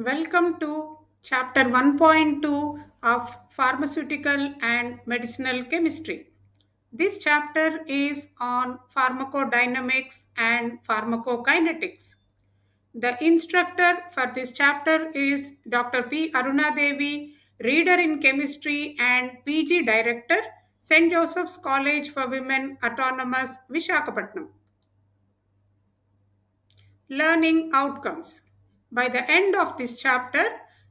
Welcome to Chapter 1.2 of Pharmaceutical and Medicinal Chemistry. This chapter is on pharmacodynamics and pharmacokinetics. The instructor for this chapter is Dr. P. Aruna Devi, Reader in Chemistry and PG Director, St. Joseph's College for Women, Autonomous, Vishakhapatnam. Learning outcomes. By the end of this chapter,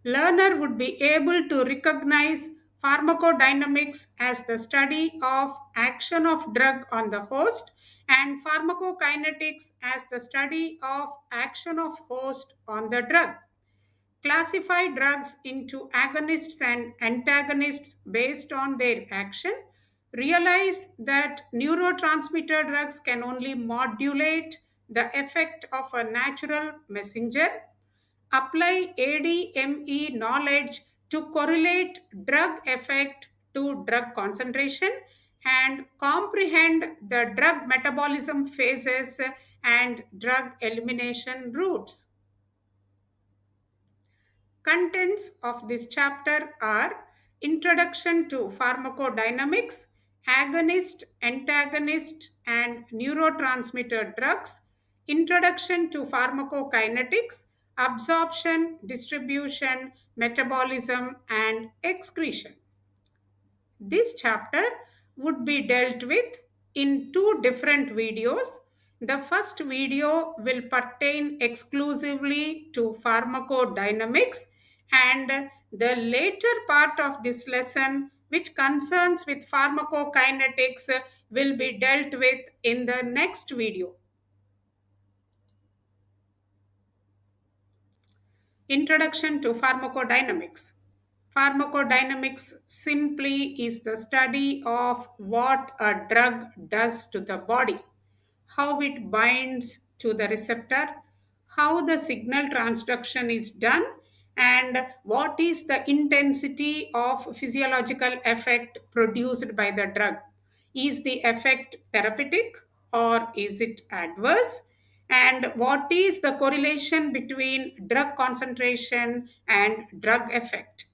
learner would be able to recognize pharmacodynamics as the study of action of drug on the host and pharmacokinetics as the study of action of host on the drug. Classify drugs into agonists and antagonists based on their action. Realize that neurotransmitter drugs can only modulate the effect of a natural messenger. Apply ADME knowledge to correlate drug effect to drug concentration and comprehend the drug metabolism phases and drug elimination routes. Contents of this chapter are Introduction to Pharmacodynamics, Agonist, Antagonist, and Neurotransmitter Drugs, Introduction to Pharmacokinetics, Absorption, Distribution, Metabolism, and Excretion. This chapter would be dealt with in two different videos. The first video will pertain exclusively to pharmacodynamics, and the later part of this lesson, which concerns with pharmacokinetics, will be dealt with in the next video. Introduction to Pharmacodynamics. Pharmacodynamics simply is the study of what a drug does to the body, how it binds to the receptor, how the signal transduction is done, and what is the intensity of physiological effect produced by the drug. Is the effect therapeutic or is it adverse? And what is the correlation between drug concentration and drug effect?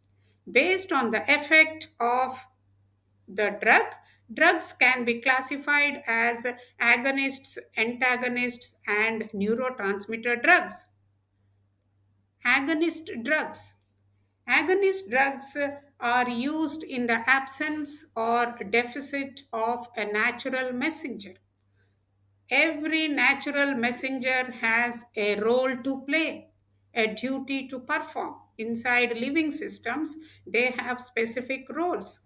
Based on the effect of the drug, drugs can be classified as agonists, antagonists, and neurotransmitter drugs. Agonist drugs. Agonist drugs are used in the absence or deficit of a natural messenger. Every natural messenger has a role to play, a duty to perform. Inside living systems, they have specific roles.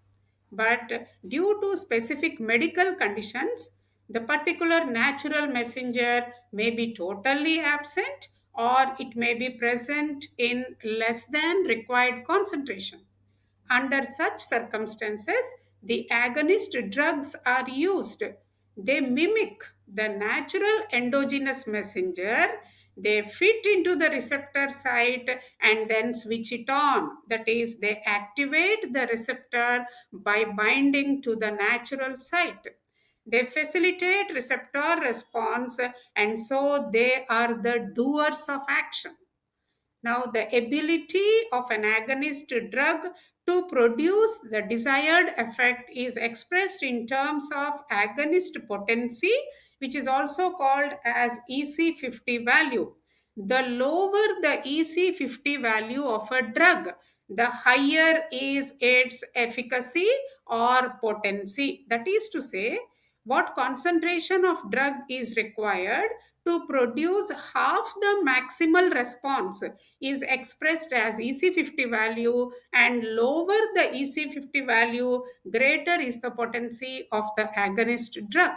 But due to specific medical conditions, the particular natural messenger may be totally absent or it may be present in less than required concentration. Under such circumstances, the agonist drugs are used. They mimic the natural endogenous messenger. They fit into the receptor site and then switch it on. That is, they activate the receptor by binding to the natural site. They facilitate receptor response, and so they are the doers of action. Now, the ability of an agonist drug to produce the desired effect is expressed in terms of agonist potency, which is also called as EC50 value. The lower the EC50 value of a drug, the higher is its efficacy or potency. That is to say, what concentration of drug is required to produce half the maximal response is expressed as EC50 value, and lower the EC50 value, greater is the potency of the agonist drug.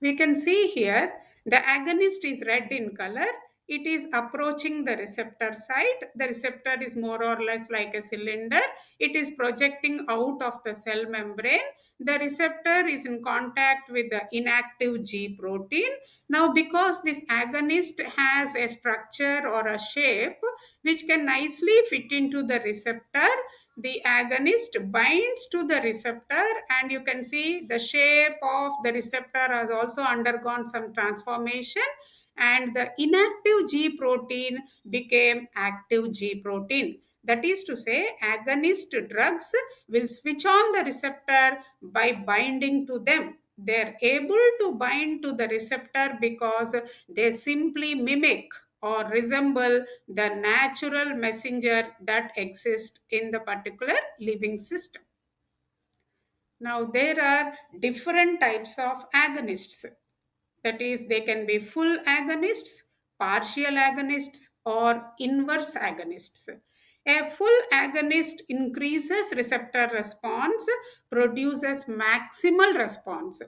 We can see here the agonist is red in color. It is approaching the receptor site. The receptor is more or less like a cylinder. It is projecting out of the cell membrane. The receptor is in contact with the inactive G protein. Now, because this agonist has a structure or a shape which can nicely fit into the receptor, the agonist binds to the receptor, and you can see the shape of the receptor has also undergone some transformation, and the inactive G protein became active G protein. That is to say, agonist drugs will switch on the receptor by binding to them. They're able to bind to the receptor because they simply mimic or resemble the natural messenger that exists in the particular living system. Now, there are different types of agonists. That is, they can be full agonists, partial agonists, or inverse agonists. A full agonist increases receptor response, produces maximal response,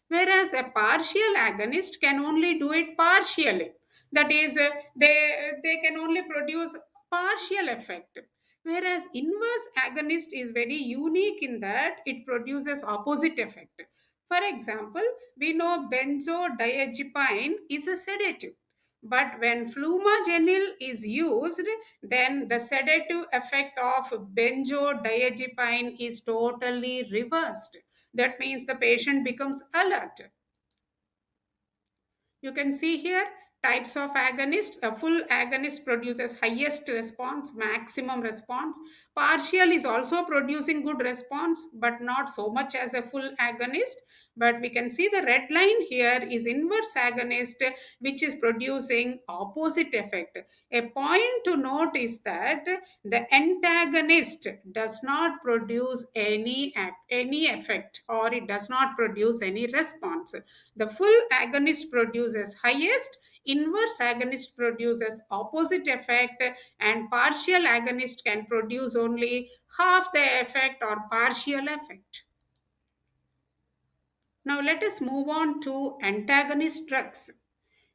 whereas a partial agonist can only do it partially. That is, they can only produce partial effect. Whereas inverse agonist is very unique in that it produces opposite effect. For example, we know benzodiazepine is a sedative. But when flumazenil is used, then the sedative effect of benzodiazepine is totally reversed. That means the patient becomes alert. You can see here types of agonists. A full agonist produces highest response, maximum response. Partial is also producing good response, but not so much as a full agonist. But we can see the red line here is inverse agonist, which is producing opposite effect. A point to note is that the antagonist does not produce any effect, or it does not produce any response. The full agonist produces highest, inverse agonist produces opposite effect, and partial agonist can produce only half the effect or partial effect. Now let us move on to antagonist drugs.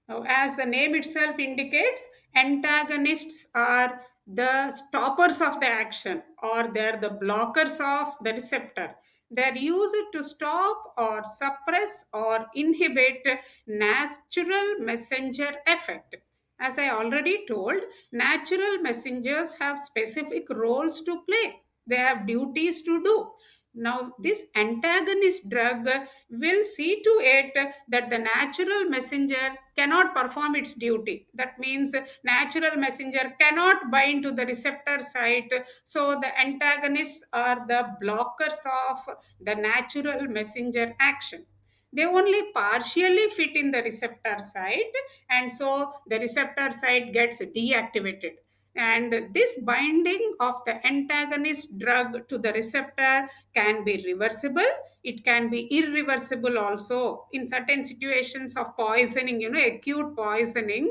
Now, as the name itself indicates, antagonists are the stoppers of the action, or they're the blockers of the receptor. They're used to stop or suppress or inhibit natural messenger effect. As I already told, natural messengers have specific roles to play. They have duties to do. Now, this antagonist drug will see to it that the natural messenger cannot perform its duty. That means natural messenger cannot bind to the receptor site. So the antagonists are the blockers of the natural messenger action. They only partially fit in the receptor site, and so the receptor site gets deactivated. And this binding of the antagonist drug to the receptor can be reversible. It can be irreversible also. In certain situations of poisoning, acute poisoning,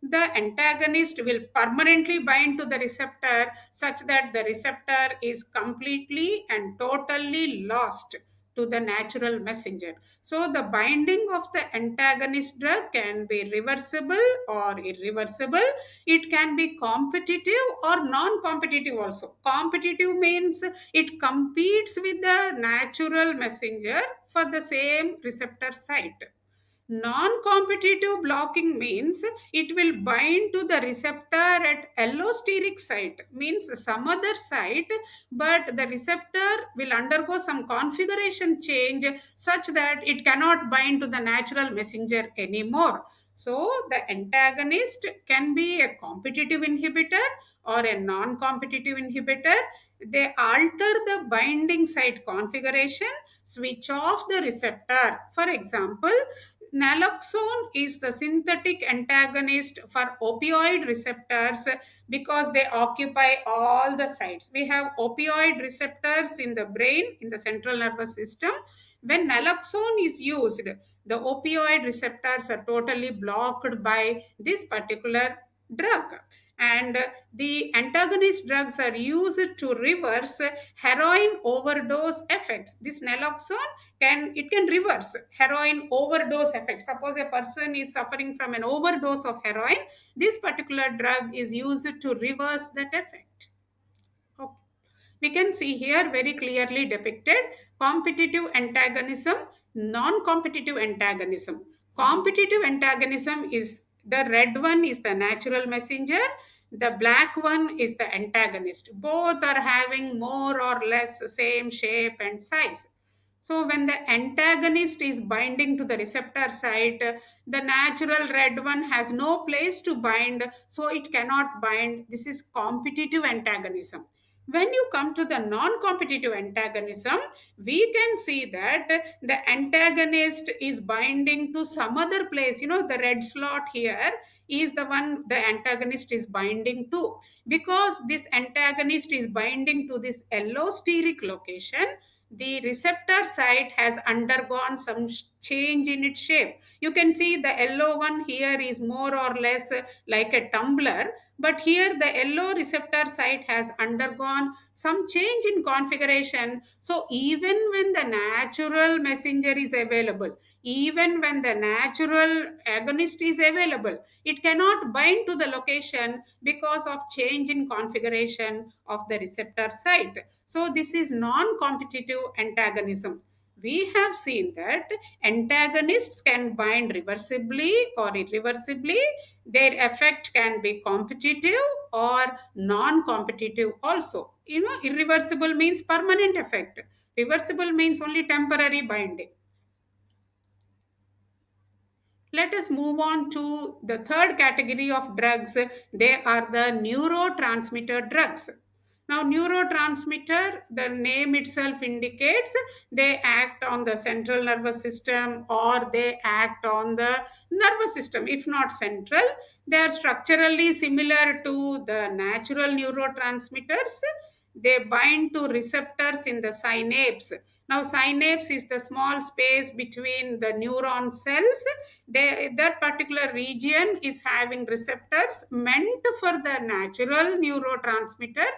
the antagonist will permanently bind to the receptor such that the receptor is completely and totally lost to the natural messenger. So the binding of the antagonist drug can be reversible or irreversible. It can be competitive or non-competitive also. Competitive means it competes with the natural messenger for the same receptor site. Non-competitive blocking means it will bind to the receptor at allosteric site, means some other site, but the receptor will undergo some configuration change such that it cannot bind to the natural messenger anymore. So the antagonist can be a competitive inhibitor or a non-competitive inhibitor. They alter the binding site configuration, switch off the receptor. For example, naloxone is the synthetic antagonist for opioid receptors because they occupy all the sites. We have opioid receptors in the brain, in the central nervous system. When naloxone is used, the opioid receptors are totally blocked by this particular drug. And the antagonist drugs are used to reverse heroin overdose effects. This naloxone can reverse heroin overdose effect. Suppose a person is suffering from an overdose of heroin, this particular drug is used to reverse that effect. Okay. We can see here very clearly depicted competitive antagonism, non-competitive antagonism. Competitive antagonism is the red one is the natural messenger, the black one is the antagonist. Both are having more or less same shape and size. So when the antagonist is binding to the receptor site, the natural red one has no place to bind, so it cannot bind. This is competitive antagonism. When you come to the non-competitive antagonism, we can see that the antagonist is binding to some other place. The red slot here is the one the antagonist is binding to. Because this antagonist is binding to this allosteric location, the receptor site has undergone some change in its shape. You can see the yellow one here is more or less like a tumbler, but here the yellow receptor site has undergone some change in configuration. So even when the natural messenger is available, even when the natural agonist is available, it cannot bind to the location because of change in configuration of the receptor site. So this is non-competitive antagonism. We have seen that antagonists can bind reversibly or irreversibly. Their effect can be competitive or non-competitive also. Irreversible means permanent effect. Reversible means only temporary binding. Let us move on to the third category of drugs. They are the neurotransmitter drugs. Now, neurotransmitter, the name itself indicates they act on the central nervous system or they act on the nervous system. If not central, they are structurally similar to the natural neurotransmitters. They bind to receptors in the synapse. Now, synapse is the small space between the neuron cells. That particular region is having receptors meant for the natural neurotransmitter.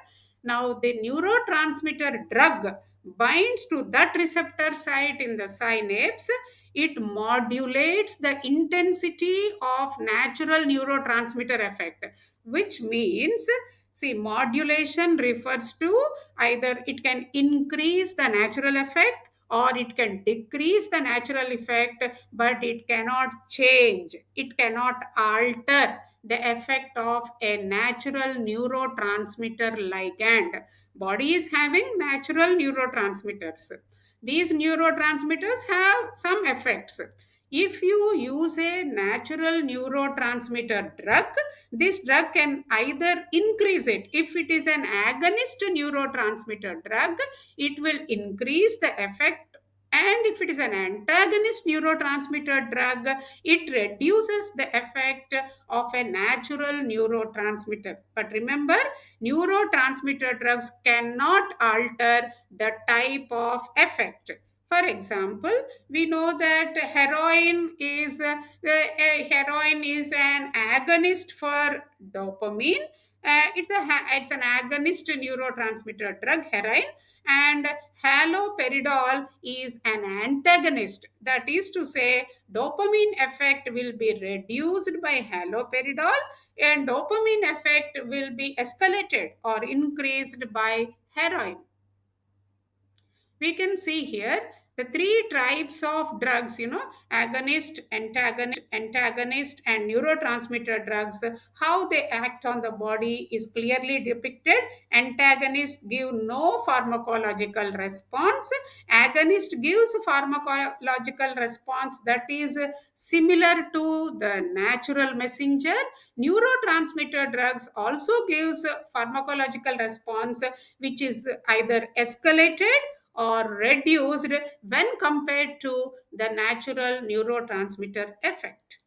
Now, the neurotransmitter drug binds to that receptor site in the synapse. It modulates the intensity of natural neurotransmitter effect, which means, see, modulation refers to either it can increase the natural effect or it can decrease the natural effect, but it cannot change, it cannot alter the effect of a natural neurotransmitter ligand. Body is having natural neurotransmitters. These neurotransmitters have some effects. If you use a natural neurotransmitter drug, this drug can either increase it. If it is an agonist neurotransmitter drug, it will increase the effect, and if it is an antagonist neurotransmitter drug, it reduces the effect of a natural neurotransmitter. But remember, neurotransmitter drugs cannot alter the type of effect. For example, we know that heroin is an agonist for dopamine. It's an agonist neurotransmitter drug, heroin, and haloperidol is an antagonist. That is to say, dopamine effect will be reduced by haloperidol, and dopamine effect will be escalated or increased by heroin. We can see here the three types of drugs, agonist, antagonist, and neurotransmitter drugs. How they act on the body is clearly depicted. Antagonists give no pharmacological response. Agonist gives pharmacological response that is similar to the natural messenger. Neurotransmitter drugs also gives pharmacological response which is either escalated or reduced when compared to the natural neurotransmitter effect.